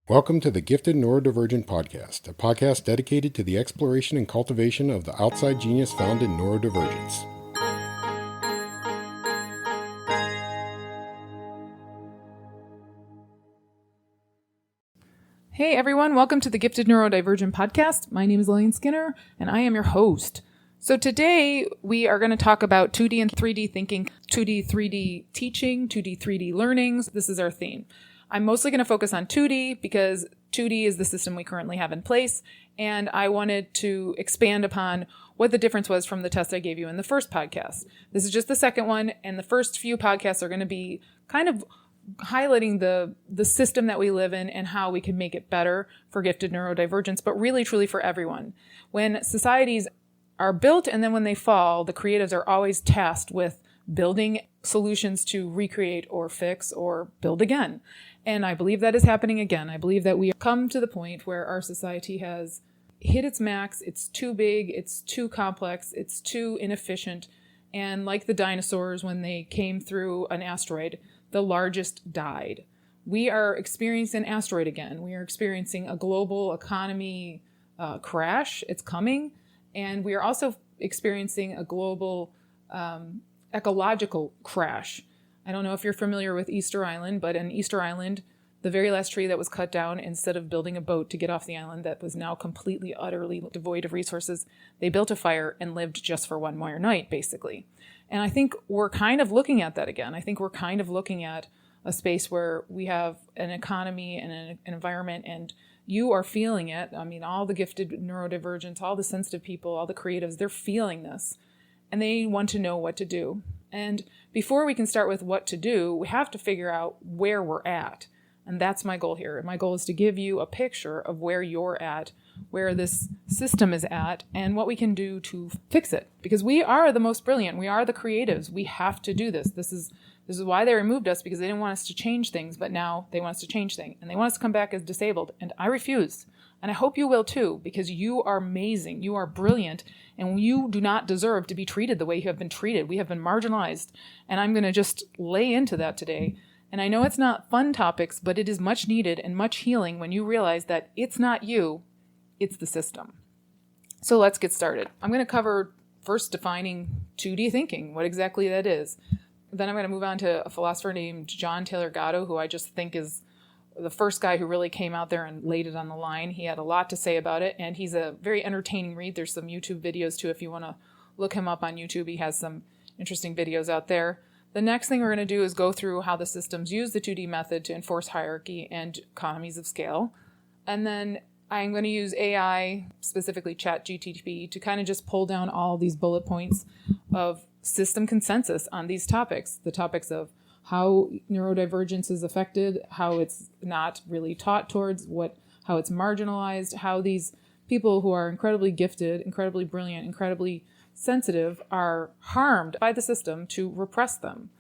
Welcome to the Gifted Neurodivergent Podcast, a podcast dedicated to the exploration and cultivation of the outside genius found in neurodivergence. Hey everyone, welcome to the Gifted Neurodivergent Podcast. My name is Lillian Skinner, and I am your host. So today we are going to talk about 2D and 3D thinking, 2D, 3D teaching, 2D, 3D learnings. This is our theme. I'm mostly going to focus on 2D because 2D is the system we currently have in place, and I wanted to expand upon what the difference was from the test I gave you in the first podcast. This is just the second one, and the first few podcasts are going to be kind of highlighting the system that we live in and how we can make it better for gifted neurodivergence, but really truly for everyone. When societies are built and then when they fall, the creatives are always tasked with building solutions to recreate or fix or build again. And I believe that is happening again. I believe that we have come to the point where our society has hit its max. It's too big. It's too complex. It's too inefficient. And like the dinosaurs, when they came through an asteroid, the largest died. We are experiencing an asteroid again. We are experiencing a global economy crash. It's coming. And we are also experiencing a global ecological crash. I don't know if you're familiar with Easter Island, but in Easter Island, the very last tree that was cut down, instead of building a boat to get off the island that was now completely, utterly devoid of resources, they built a fire and lived just for one more night, basically. And I think we're kind of looking at that again. I think we're kind of looking at a space where we have an economy and an environment, and you are feeling it. I mean, all the gifted neurodivergents, all the sensitive people, all the creatives, they're feeling this, and they want to know what to do. And before we can start with what to do, we have to figure out where we're at. And that's my goal here. My goal is to give you a picture of where you're at, where this system is at, and what we can do to fix it. Because we are the most brilliant. We are the creatives. We have to do this. This is why they removed us, because they didn't want us to change things, but now they want us to change things. And they want us to come back as disabled. And I refuse. And I hope you will too, because you are amazing. You are brilliant. And you do not deserve to be treated the way you have been treated. We have been marginalized. And I'm going to just lay into that today. And I know it's not fun topics, but it is much needed and much healing when you realize that it's not you, it's the system. So let's get started. I'm going to cover first defining 2D thinking, what exactly that is. Then I'm going to move on to a philosopher named John Taylor Gatto, who I just think is the first guy who really came out there and laid it on the line. He had a lot to say about it, and he's a very entertaining read. There's some YouTube videos too. If you want to look him up on YouTube, he has some interesting videos out there. The next thing we're going to do is go through how the systems use the 2D method to enforce hierarchy and economies of scale. And then I'm going to use AI, specifically ChatGPT, to kind of just pull down all these bullet points of system consensus on these topics. The topics of how neurodivergence is affected, how it's not really taught towards, how it's marginalized, how these people who are incredibly gifted, incredibly brilliant, incredibly sensitive are harmed by the system to repress them.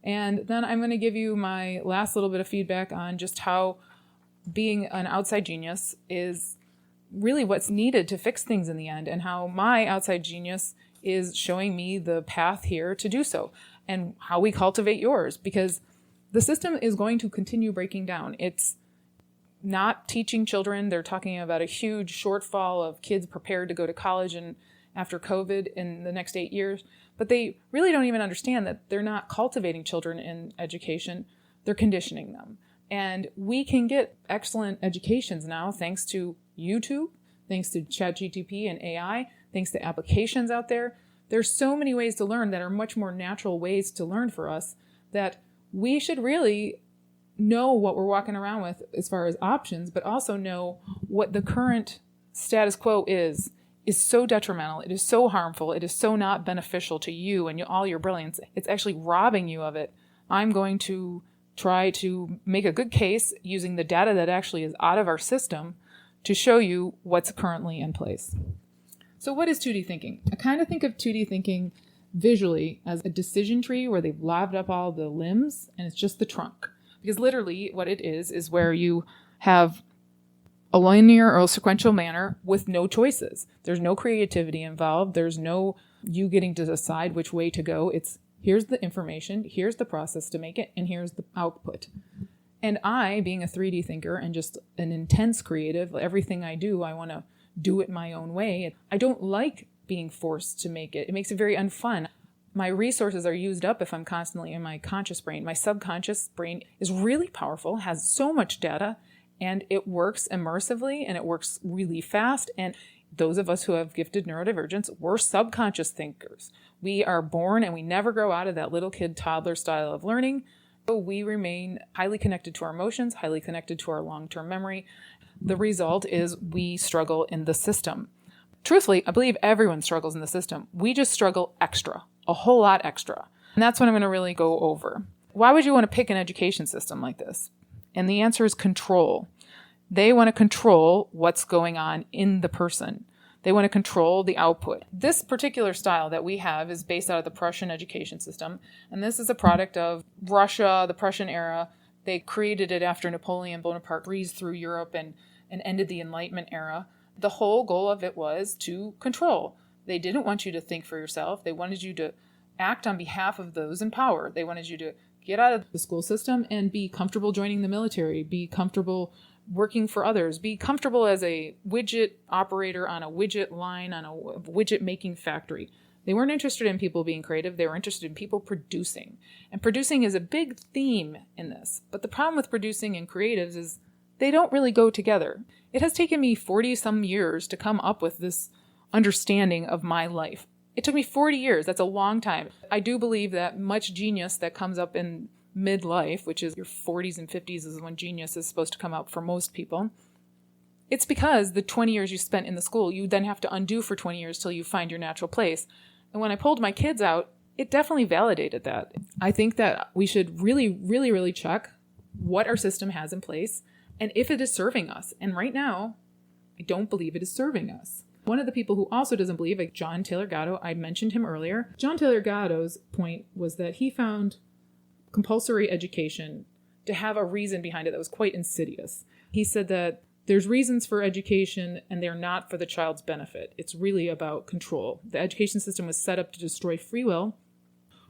And then I'm going to give you my last little bit of feedback on just how being an outside genius is really what's needed to fix things in the end, and how my outside genius is showing me the path here to do so, and how we cultivate yours, because the system is going to continue breaking down. It's not teaching children. They're talking about a huge shortfall of kids prepared to go to college and after COVID in the next 8 years, but they really don't even understand that they're not cultivating children in education. They're conditioning them. And we can get excellent educations now thanks to YouTube, thanks to ChatGPT and AI, thanks to applications out there. There's so many ways to learn that are much more natural ways to learn for us that we should really know what we're walking around with as far as options, but also know what the current status quo is so detrimental. It is so harmful. It is so not beneficial to you and all your brilliance. It's actually robbing you of it. I'm going to try to make a good case using the data that actually is out of our system to show you what's currently in place. So what is 2D thinking? I kind of think of 2D thinking visually as a decision tree where they've lobbed up all the limbs and it's just the trunk. Because literally what it is where you have a linear or a sequential manner with no choices. There's no creativity involved. There's no you getting to decide which way to go. It's here's the information, here's the process to make it, and here's the output. And I, being a 3D thinker and just an intense creative, everything I do, I want to do it my own way. I don't like being forced to make it. It makes it very unfun. My resources are used up if I'm constantly in my conscious brain. My subconscious brain is really powerful, has so much data, and it works immersively and it works really fast. And those of us who have gifted neurodivergence, we're subconscious thinkers. We are born and we never grow out of that little kid toddler style of learning. So we remain highly connected to our emotions, highly connected to our long-term memory. The result is we struggle in the system. Truthfully, I believe everyone struggles in the system. We just struggle extra, a whole lot extra. And that's what I'm going to really go over. Why would you want to pick an education system like this? And the answer is control. They want to control what's going on in the person. They want to control the output. This particular style that we have is based out of the Prussian education system. And this is a product of Russia, the Prussian era. They created it after Napoleon Bonaparte breezed through Europe and ended the Enlightenment era. The whole goal of it was to control. They didn't want you to think for yourself. They wanted you to act on behalf of those in power. They wanted you to get out of the school system and be comfortable joining the military, be comfortable working for others, be comfortable as a widget operator on a widget line, on a widget making factory. They weren't interested in people being creative. They were interested in people producing. And producing is a big theme in this. But the problem with producing and creatives is they don't really go together. It has taken me 40 some years to come up with this understanding of my life. It took me 40 years. That's a long time. I do believe that much genius that comes up in midlife, which is your 40s and 50s is when genius is supposed to come out for most people. It's because the 20 years you spent in the school, you then have to undo for 20 years till you find your natural place. And when I pulled my kids out, it definitely validated that. I think that we should really check what our system has in place and if it is serving us. And right now, I don't believe it is serving us. One of the people who also doesn't believe, like John Taylor Gatto, I mentioned him earlier. John Taylor Gatto's point was that he found compulsory education to have a reason behind it that was quite insidious. He said that there's reasons for education and they're not for the child's benefit. It's really about control. The education system was set up to destroy free will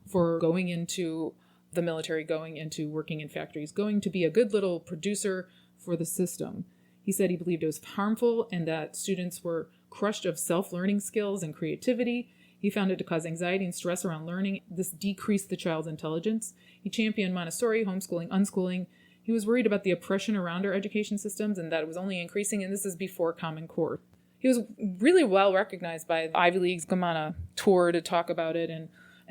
for going into the military, going into working in factories, going to be a good little producer for the system. He said he believed it was harmful and that students were crushed of self-learning skills and creativity. He found it to cause anxiety and stress around learning. This decreased the child's intelligence. He championed Montessori, homeschooling, unschooling. He was worried about the oppression around our education systems and that it was only increasing, and this is before Common Core. He was really well recognized by the Ivy Leagues, come on a tour to talk about it, and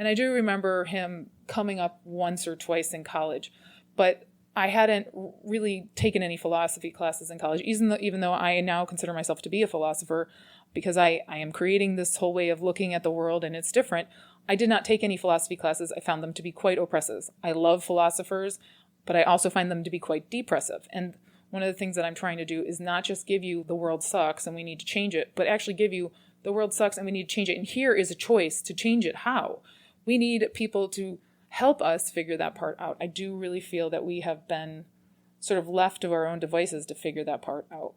I do remember him coming up once or twice in college, but I hadn't really taken any philosophy classes in college, even though I now consider myself to be a philosopher, because I am creating this whole way of looking at the world and it's different. I did not take any philosophy classes. I found them to be quite oppressive. I love philosophers, but I also find them to be quite depressive. And one of the things that I'm trying to do is not just give you the world sucks and we need to change it, but actually give you the world sucks and we need to change it. And here is a choice to change it. How? We need people to help us figure that part out. I do really feel that we have been sort of left to our own devices to figure that part out.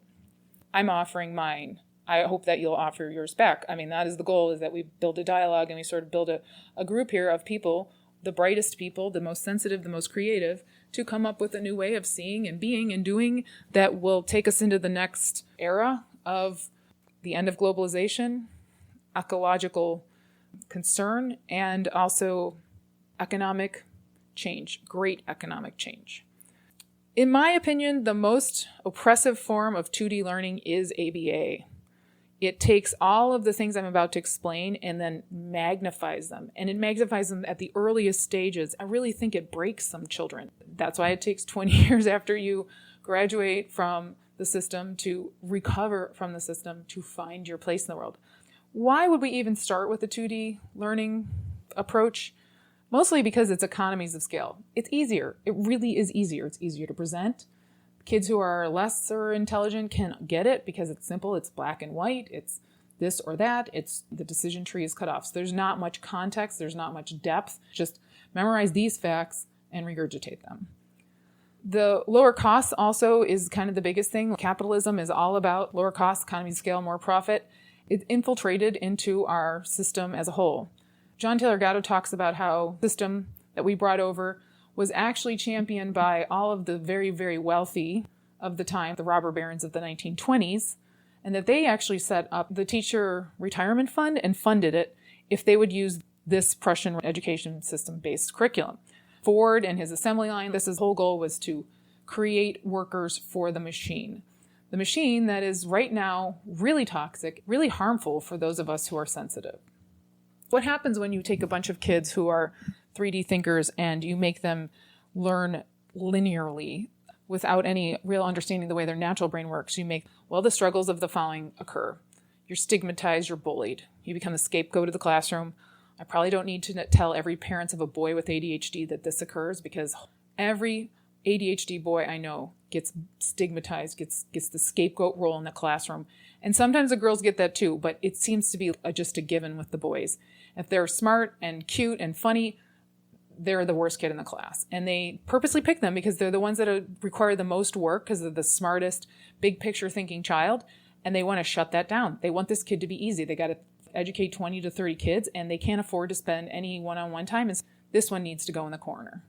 I'm offering mine. I hope that you'll offer yours back. I mean, that is the goal, is that we build a dialogue and we sort of build a group here of people, the brightest people, the most sensitive, the most creative, to come up with a new way of seeing and being and doing that will take us into the next era of the end of globalization, ecological concern, and also economic change, great economic change. In my opinion, the most oppressive form of 2D learning is ABA. It takes all of the things I'm about to explain and then magnifies them. And it magnifies them at the earliest stages. I really think it breaks some children. That's why it takes 20 years after you graduate from the system to recover from the system to find your place in the world. Why would we even start with the 2D learning approach? Mostly because it's economies of scale. It's easier. It really is easier. It's easier to present. Kids who are lesser intelligent can get it because it's simple. It's black and white. It's this or that. It's the decision tree is cut off. So there's not much context. There's not much depth. Just memorize these facts and regurgitate them. The lower costs also is kind of the biggest thing. Capitalism is all about lower costs, economies of scale, more profit. It's infiltrated into our system as a whole. John Taylor Gatto talks about how the system that we brought over was actually championed by all of the very, very wealthy of the time, the robber barons of the 1920s, and that they actually set up the teacher retirement fund and funded it if they would use this Prussian education system-based curriculum. Ford and his assembly line, his whole goal was to create workers for the machine. The machine that is right now really toxic, really harmful for those of us who are sensitive. What happens when you take a bunch of kids who are 3D thinkers and you make them learn linearly without any real understanding the way their natural brain works? The struggles of the following occur. You're stigmatized, you're bullied. You become the scapegoat of the classroom. I probably don't need to tell every parent of a boy with ADHD that this occurs, because every ADHD boy I know gets stigmatized, gets the scapegoat role in the classroom. And sometimes the girls get that too, but it seems to be just a given with the boys. If they're smart and cute and funny, they're the worst kid in the class. And they purposely pick them because they're the ones that require the most work because they're the smartest, big picture thinking child. And they want to shut that down. They want this kid to be easy. They got to educate 20 to 30 kids, and they can't afford to spend any one-on-one time. And this one needs to go in the corner.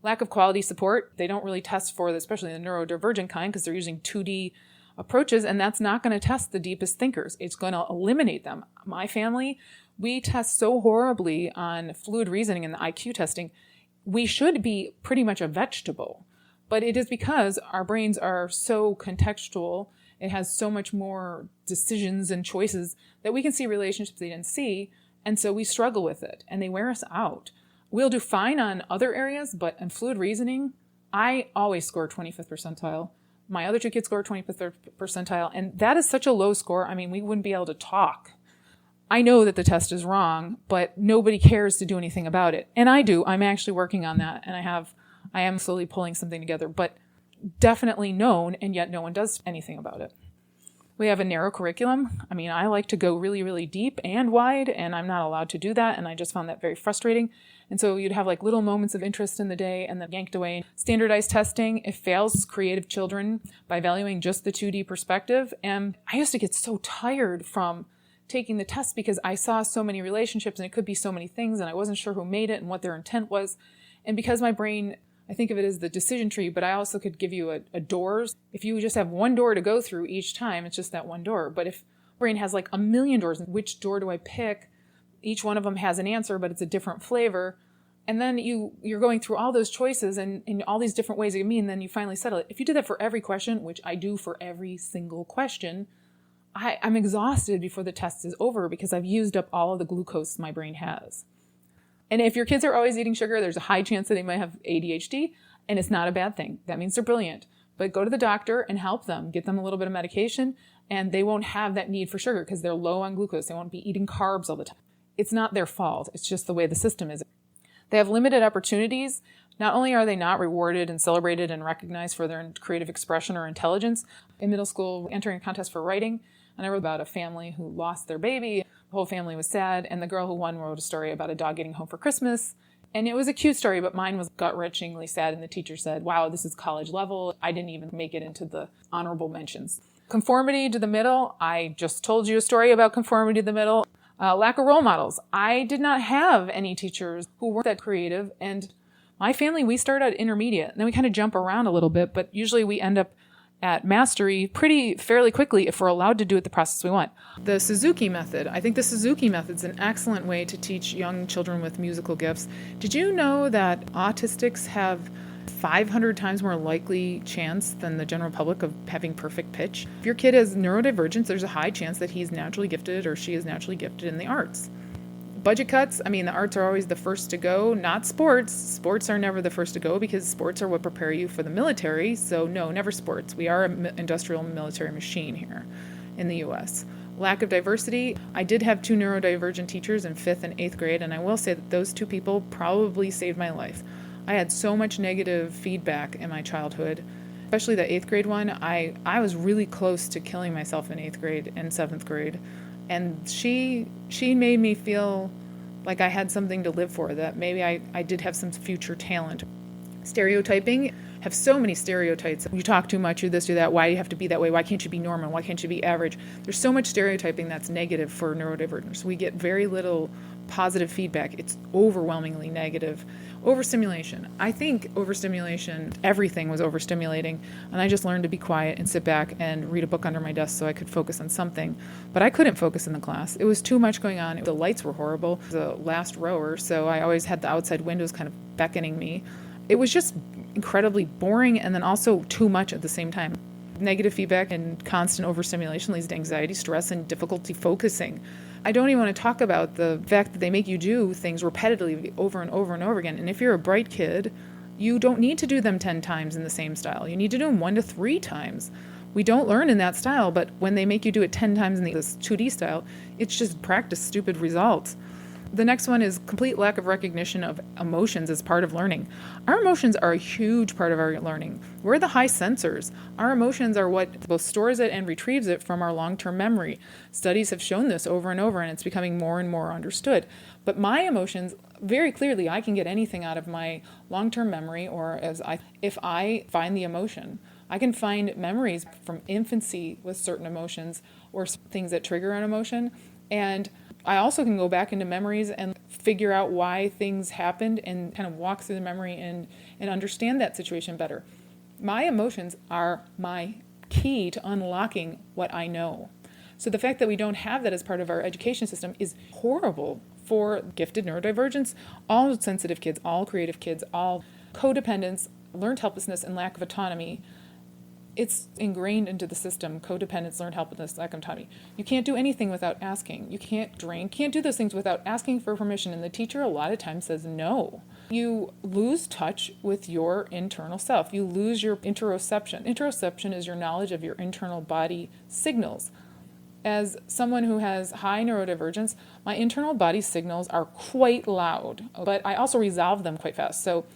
Lack of quality support. They don't really test for, especially the neurodivergent kind, because they're using 2D approaches, and that's not going to test the deepest thinkers. It's going to eliminate them. My family, we test so horribly on fluid reasoning and the IQ testing. We should be pretty much a vegetable, but it is because our brains are so contextual. It has so much more decisions and choices that we can see relationships they didn't see, and so we struggle with it, and they wear us out. We'll do fine on other areas, but in fluid reasoning, I always score 25th percentile. My other two kids score 25th percentile, and that is such a low score. I mean, we wouldn't be able to talk. I know that the test is wrong, but nobody cares to do anything about it. And I do. I'm actually working on that, and I am slowly pulling something together, but definitely known, and yet no one does anything about it. We have a narrow curriculum. I mean, I like to go really, really deep and wide, and I'm not allowed to do that, and I just found that very frustrating. And so you'd have like little moments of interest in the day and then yanked away. Standardized testing, it fails creative children by valuing just the 2D perspective. And I used to get so tired from taking the test because I saw so many relationships, and it could be so many things, and I wasn't sure who made it and what their intent was. And because my brain, I think of it as the decision tree, but I also could give you a doors. If you just have one door to go through each time, it's just that one door. But if brain has like a million doors, which door do I pick? Each one of them has an answer, but it's a different flavor. And then you're going through all those choices and in all these different ways of me, and then you finally settle it. If you did that for every question, which I do for every single question, I'm exhausted before the test is over because I've used up all of the glucose my brain has. And if your kids are always eating sugar, there's a high chance that they might have ADHD, and it's not a bad thing. That means they're brilliant. But go to the doctor and help them. Get them a little bit of medication, and they won't have that need for sugar because they're low on glucose. They won't be eating carbs all the time. It's not their fault. It's just the way the system is. They have limited opportunities. Not only are they not rewarded and celebrated and recognized for their creative expression or intelligence. In middle school, entering a contest for writing, and I wrote about a family who lost their baby. The whole family was sad, and the girl who won wrote a story about a dog getting home for Christmas. And it was a cute story, but mine was gut-wrenchingly sad, and the teacher said, wow, this is college level. I didn't even make it into the honorable mentions. Conformity to the middle. I just told you a story about conformity to the middle. Lack of role models. I did not have any teachers who were that creative, and my family, we start at intermediate, and then we kind of jump around a little bit, but usually we end up at mastery fairly quickly if we're allowed to do it the process we want. The Suzuki method. I think the Suzuki method is an excellent way to teach young children with musical gifts. Did you know that autistics have 500 times more likely chance than the general public of having perfect pitch? If your kid has neurodivergence, there's a high chance that he's naturally gifted or she is naturally gifted in the arts. Budget cuts, I mean, the arts are always the first to go, not sports. Sports are never the first to go because sports are what prepare you for the military. So no, never sports. We are an industrial military machine here in the U.S. Lack of diversity. I did have 2 neurodivergent teachers in 5th and 8th grade, and I will say that those 2 people probably saved my life. I had so much negative feedback in my childhood, especially the 8th grade one. I was really close to killing myself in 8th grade and 7th grade. And she made me feel like I had something to live for, that maybe I did have some future talent. Stereotyping. have so many stereotypes. You talk too much, you this, do that, why do you have to be that way, why can't you be normal, why can't you be average? There's so much stereotyping that's negative for neurodivergence. We get very little positive feedback. It's overwhelmingly negative. Overstimulation. I think overstimulation, everything was overstimulating, and I just learned to be quiet and sit back and read a book under my desk so I could focus on something. But I couldn't focus in the class. It was too much going on. The lights were horrible. The last rower, so I always had the outside windows kind of beckoning me. It was just incredibly boring and then also too much at the same time. Negative feedback and constant overstimulation leads to anxiety, stress, and difficulty focusing. I don't even want to talk about the fact that they make you do things repetitively over and over and over again. And if you're a bright kid, you don't need to do them 10 times in the same style. You need to do them 1 to 3 times. We don't learn in that style, but when they make you do it 10 times in this 2D style, it's just practice stupid results. The next one is complete lack of recognition of emotions as part of learning. Our emotions are a huge part of our learning. We're the high sensors. Our emotions are what both stores it and retrieves it from our long-term memory. Studies have shown this over and over, and it's becoming more and more understood. But my emotions, very clearly, I can get anything out of my long-term memory, or if I find the emotion. I can find memories from infancy with certain emotions or things that trigger an emotion, and I also can go back into memories and figure out why things happened and kind of walk through the memory and understand that situation better. My emotions are my key to unlocking what I know. So the fact that we don't have that as part of our education system is horrible for gifted neurodivergence, all sensitive kids, all creative kids, all codependence, learned helplessness, and lack of autonomy. It's ingrained into the system, codependence, learned helplessness, lack of autonomy. You can't do anything without asking. You can't drink, can't do those things without asking for permission, and the teacher a lot of times says no. You lose touch with your internal self. You lose your interoception. Interoception is your knowledge of your internal body signals. As someone who has high neurodivergence, my internal body signals are quite loud, but I also resolve them quite fast. So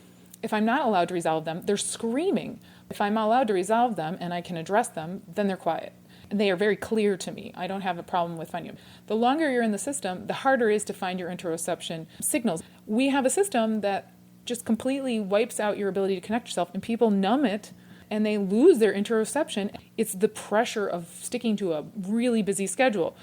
if I'm not allowed to resolve them, they're screaming. If I'm allowed to resolve them and I can address them, then they're quiet. And they are very clear to me. I don't have a problem with finding them. The longer you're in the system, the harder it is to find your interoception signals. We have a system that just completely wipes out your ability to connect yourself, and people numb it and they lose their interoception. It's the pressure of sticking to a really busy schedule.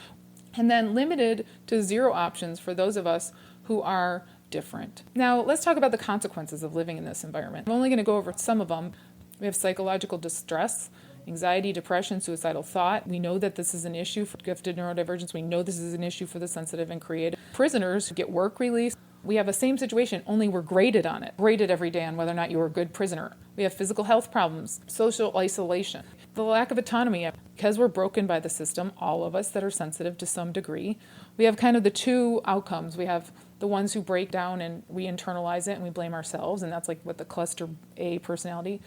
And then limited to 0 options for those of us who are different. Now, let's talk about the consequences of living in this environment. I'm only going to go over some of them. We have psychological distress, anxiety, depression, suicidal thought. We know that this is an issue for gifted neurodivergence. We know this is an issue for the sensitive and creative. Prisoners who get work release. We have the same situation, only we're graded on it. Graded every day on whether or not you were a good prisoner. We have physical health problems, social isolation, the lack of autonomy. Because we're broken by the system, all of us that are sensitive to some degree, we have kind of the 2 outcomes. We have the ones who break down and we internalize it and we blame ourselves, and that's like what the cluster A personality,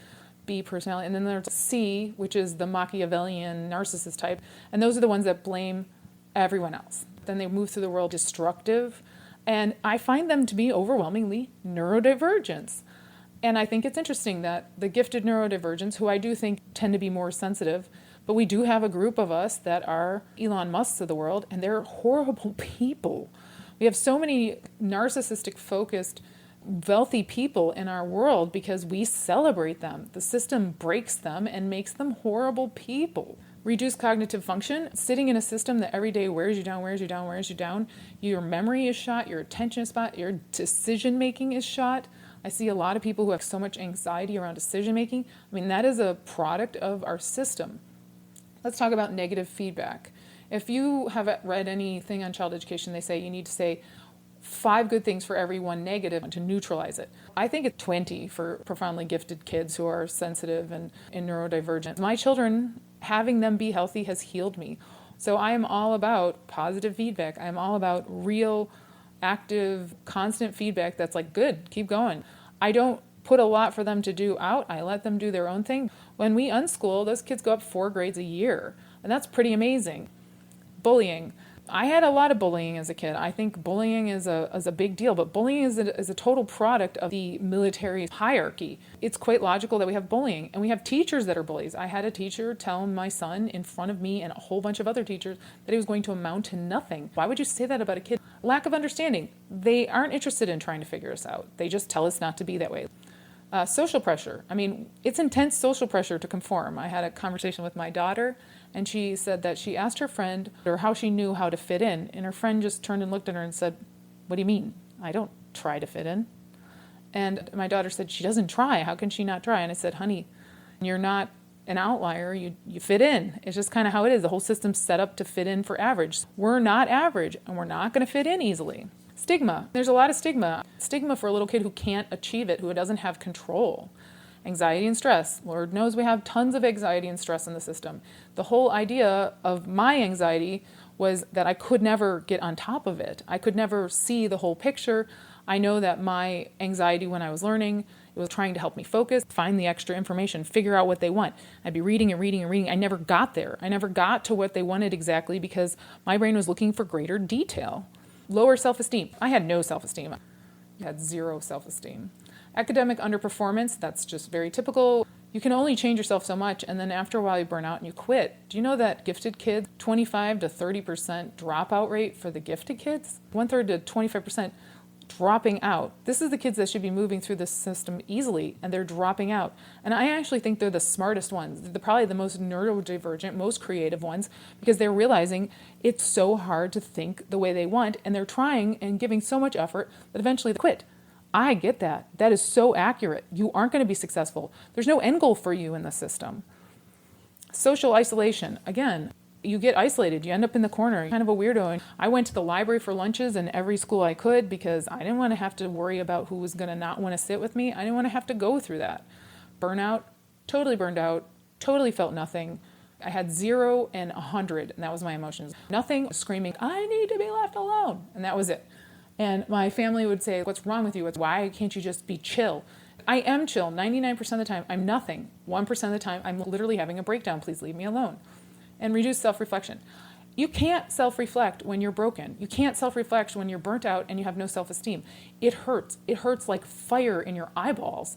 B personality, and then there's C, which is the Machiavellian narcissist type, and those are the ones that blame everyone else. Then they move through the world destructive, and I find them to be overwhelmingly neurodivergents. And I think it's interesting that the gifted neurodivergents, who I do think tend to be more sensitive, but we do have a group of us that are Elon Musks of the world, and they're horrible people. We have so many narcissistic focused wealthy people in our world because we celebrate them. The system breaks them and makes them horrible people. Reduced cognitive function, sitting in a system that every day wears you down, wears you down, wears you down. Your memory is shot, your attention is shot, your decision making is shot. I see a lot of people who have so much anxiety around decision making. I mean, that is a product of our system. Let's talk about negative feedback. If you have read anything on child education, they say you need to say 5 good things for every 1 negative to neutralize it. I think it's 20 for profoundly gifted kids who are sensitive and neurodivergent. My children, having them be healthy has healed me. So I am all about positive feedback. I am all about real, active, constant feedback that's like, good, keep going. I don't put a lot for them to do out. I let them do their own thing. When we unschool, those kids go up 4 grades a year, and that's pretty amazing. Bullying. I had a lot of bullying as a kid. I think bullying is a big deal, but bullying is a total product of the military hierarchy. It's quite logical that we have bullying, and we have teachers that are bullies. I had a teacher tell my son in front of me and a whole bunch of other teachers that he was going to amount to nothing. Why would you say that about a kid? Lack of understanding. They aren't interested in trying to figure us out. They just tell us not to be that way. Social pressure. I mean, it's intense social pressure to conform. I had a conversation with my daughter, and she said that she asked her friend or how she knew how to fit in, and her friend just turned and looked at her and said, "What do you mean? I don't try to fit in." And my daughter said, "She doesn't try. How can she not try?" And I said, "Honey, you're not an outlier. You fit in. It's just kind of how it is. The whole system's set up to fit in for average. We're not average, and we're not going to fit in easily." Stigma. There's a lot of stigma. Stigma for a little kid who can't achieve it, who doesn't have control. Anxiety and stress. Lord knows we have tons of anxiety and stress in the system. The whole idea of my anxiety was that I could never get on top of it. I could never see the whole picture. I know that my anxiety when I was learning, it was trying to help me focus, find the extra information, figure out what they want. I'd be reading and reading and reading. I never got there. I never got to what they wanted exactly because my brain was looking for greater detail. Lower self-esteem. I had no self-esteem. I had zero self-esteem. Academic underperformance, that's just very typical. You can only change yourself so much, and then after a while you burn out and you quit. Do you know that gifted kids, 25 to 30% dropout rate for the gifted kids? 1/3 to 25% dropping out. This is the kids that should be moving through the system easily, and they're dropping out. And I actually think they're the smartest ones. They're probably the most neurodivergent, most creative ones, because they're realizing it's so hard to think the way they want, and they're trying and giving so much effort that eventually they quit. I get that. That is so accurate. You aren't going to be successful. There's no end goal for you in the system. Social isolation. Again, you get isolated. You end up in the corner. You're kind of a weirdo. And I went to the library for lunches in every school I could because I didn't want to have to worry about who was going to not want to sit with me. I didn't want to have to go through that. Burnout, totally burned out, totally felt nothing. I had 0 and 100, and that was my emotions. Nothing, screaming, "I need to be left alone." And that was it. And my family would say, "What's wrong with you? Why can't you just be chill?" I am chill. 99% of the time, I'm nothing. 1% of the time, I'm literally having a breakdown. Please leave me alone. And reduce self-reflection. You can't self-reflect when you're broken. You can't self-reflect when you're burnt out and you have no self-esteem. It hurts. It hurts like fire in your eyeballs.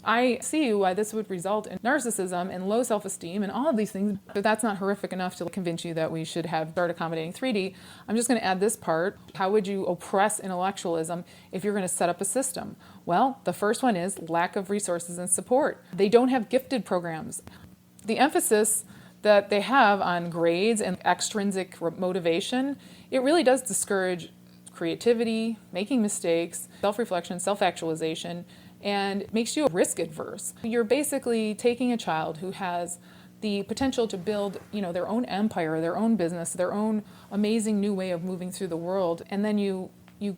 I see why this would result in narcissism and low self-esteem and all of these things, but that's not horrific enough to convince you that we should start accommodating 3D. I'm just going to add this part. How would you oppress intellectualism if you're going to set up a system? Well, the first one is lack of resources and support. They don't have gifted programs. The emphasis that they have on grades and extrinsic motivation, it really does discourage creativity, making mistakes, self-reflection, self-actualization, and makes you risk adverse. You're basically taking a child who has the potential to build, their own empire, their own business, their own amazing new way of moving through the world, and then you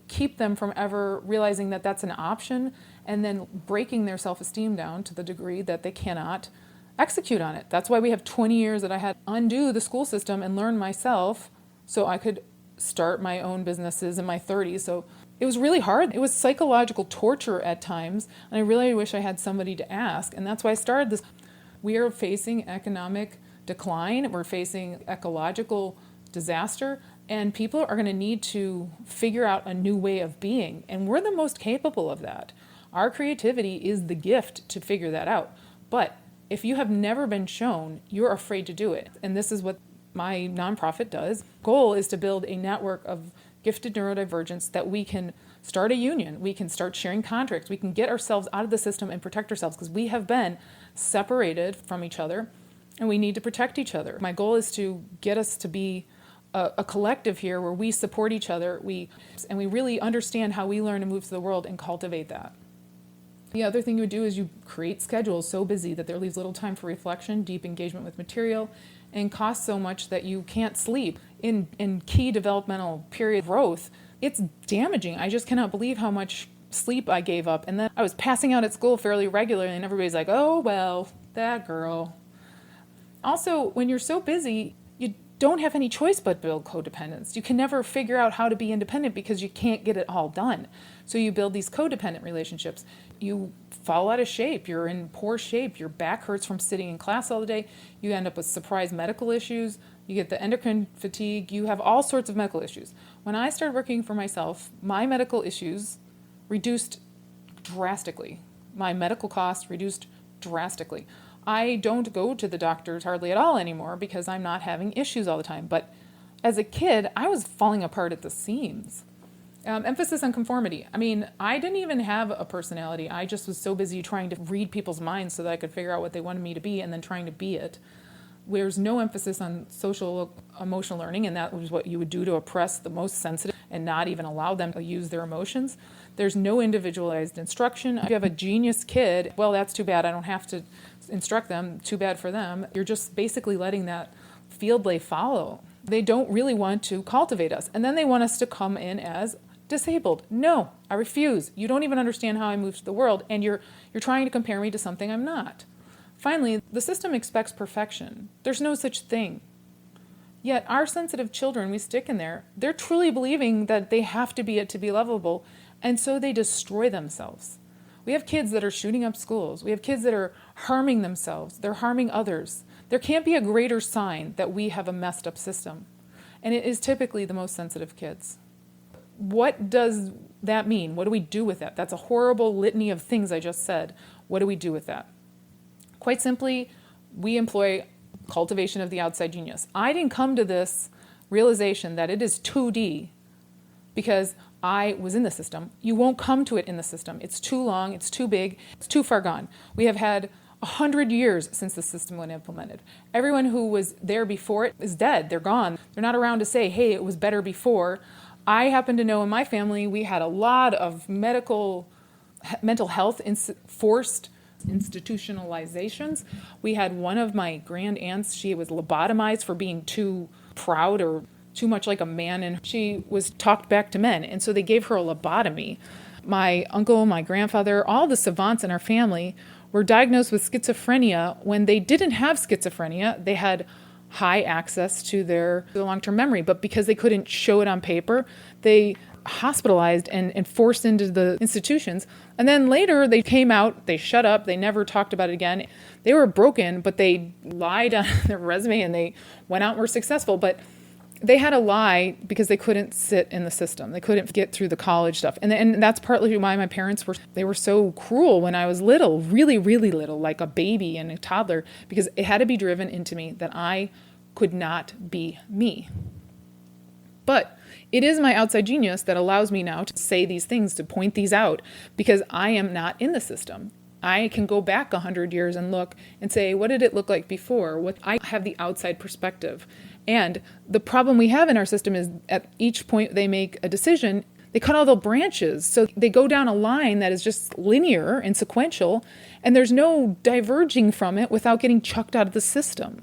keep them from ever realizing that that's an option, and then breaking their self-esteem down to the degree that they cannot execute on it. That's why we have 20 years that I had to undo the school system and learn myself so I could start my own businesses in my 30s. So it was really hard. It was psychological torture at times, and I really wish I had somebody to ask. And that's why I started this. We are facing economic decline. We're facing ecological disaster, and people are going to need to figure out a new way of being. And we're the most capable of that. Our creativity is the gift to figure that out. But if you have never been shown, you're afraid to do it. And this is what my nonprofit does. Goal is to build a network of gifted neurodivergence that we can start a union, we can start sharing contracts, we can get ourselves out of the system and protect ourselves because we have been separated from each other and we need to protect each other. My goal is to get us to be a collective here where we support each other, and we really understand how we learn to move through the world and cultivate that. The other thing you would do is you create schedules so busy that there leaves little time for reflection, deep engagement with material, and costs so much that you can't sleep. In key developmental period growth, it's damaging. I just cannot believe how much sleep I gave up. And then I was passing out at school fairly regularly, and everybody's like, "Oh, well, that girl." Also, when you're so busy, you don't have any choice but build codependence. You can never figure out how to be independent because you can't get it all done. So you build these codependent relationships. You fall out of shape. You're in poor shape. Your back hurts from sitting in class all the day. You end up with surprise medical issues. You get the endocrine fatigue. You have all sorts of medical issues. When I started working for myself, my medical issues reduced drastically. My medical costs reduced drastically. I don't go to the doctors hardly at all anymore because I'm not having issues all the time. But as a kid, I was falling apart at the seams. Emphasis on conformity. I mean, I didn't even have a personality. I just was so busy trying to read people's minds so that I could figure out what they wanted me to be and then trying to be it. There's no emphasis on social emotional learning, and that was what you would do to oppress the most sensitive and not even allow them to use their emotions. There's no individualized instruction. If you have a genius kid, well, that's too bad. I don't have to instruct them. Too bad for them. You're just basically letting that field they follow. They don't really want to cultivate us. And then they want us to come in as disabled. No, I refuse. You don't even understand how I move through the world, and you're trying to compare me to something I'm not. Finally, the system expects perfection. There's no such thing. Yet our sensitive children, we stick in there, they're truly believing that they have to be it to be lovable, and so they destroy themselves. We have kids that are shooting up schools. We have kids that are harming themselves. They're harming others. There can't be a greater sign that we have a messed up system. And it is typically the most sensitive kids. What does that mean? What do we do with that? That's a horrible litany of things I just said. What do we do with that? Quite simply, we employ cultivation of the outside genius. I didn't come to this realization that it is 2D because I was in the system. You won't come to it in the system. It's too long, it's too big, it's too far gone. We have had 100 years since the system was implemented. Everyone who was there before it is dead. They're gone. They're not around to say, hey, it was better before. I happen to know in my family we had a lot of mental health forced institutionalizations. We had one of my grand aunts, she was lobotomized for being too proud or too much like a man, and she was talked back to men, and so they gave her a lobotomy. My uncle, my grandfather, all the savants in our family were diagnosed with schizophrenia when they didn't have schizophrenia. They had high access to their long-term memory, but because they couldn't show it on paper, they hospitalized and forced into the institutions. And then later they came out, they shut up, they never talked about it again. They were broken, but they lied on their resume and they went out and were successful. But they had to lie because they couldn't sit in the system. They couldn't get through the college stuff. And that's partly why my parents they were so cruel when I was little, really, really little, like a baby and a toddler, because it had to be driven into me that I could not be me. But it is my outside genius that allows me now to say these things, to point these out, because I am not in the system. I can go back 100 years and look and say, what did it look like before? I have the outside perspective. And the problem we have in our system is at each point they make a decision, they cut all the branches. So they go down a line that is just linear and sequential, and there's no diverging from it without getting chucked out of the system.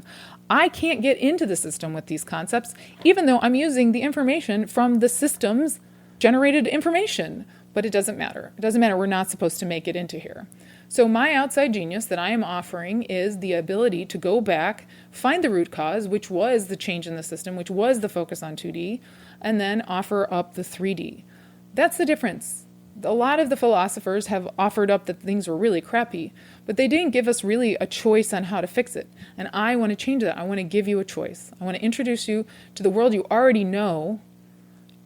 I can't get into the system with these concepts, even though I'm using the information from the system's generated information. But it doesn't matter. It doesn't matter. We're not supposed to make it into here. So my outside genius that I am offering is the ability to go back, find the root cause, which was the change in the system, which was the focus on 2D, and then offer up the 3D. That's the difference. A lot of the philosophers have offered up that things were really crappy, but they didn't give us really a choice on how to fix it. And I want to change that. I want to give you a choice. I want to introduce you to the world you already know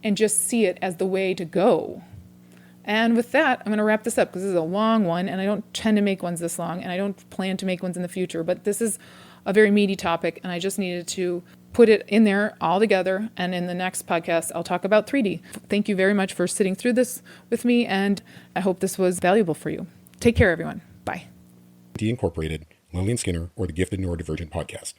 and just see it as the way to go. And with that, I'm going to wrap this up because this is a long one, and I don't tend to make ones this long, and I don't plan to make ones in the future, but this is a very meaty topic, and I just needed to put it in there all together, and in the next podcast, I'll talk about 3D. Thank you very much for sitting through this with me, and I hope this was valuable for you. Take care, everyone. Bye. D Incorporated, Lillian Skinner, or the Gifted Neurodivergent Podcast.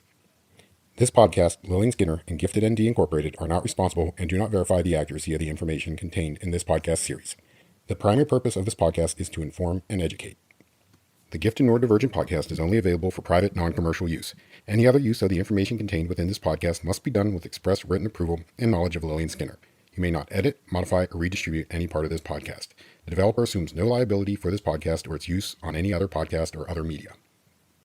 This podcast, Lillian Skinner and Gifted ND Incorporated, are not responsible and do not verify the accuracy of the information contained in this podcast series. The primary purpose of this podcast is to inform and educate. The Gifted Neurodivergent Podcast is only available for private, non-commercial use. Any other use of the information contained within this podcast must be done with express written approval and knowledge of Lillian Skinner. You may not edit, modify, or redistribute any part of this podcast. The developer assumes no liability for this podcast or its use on any other podcast or other media.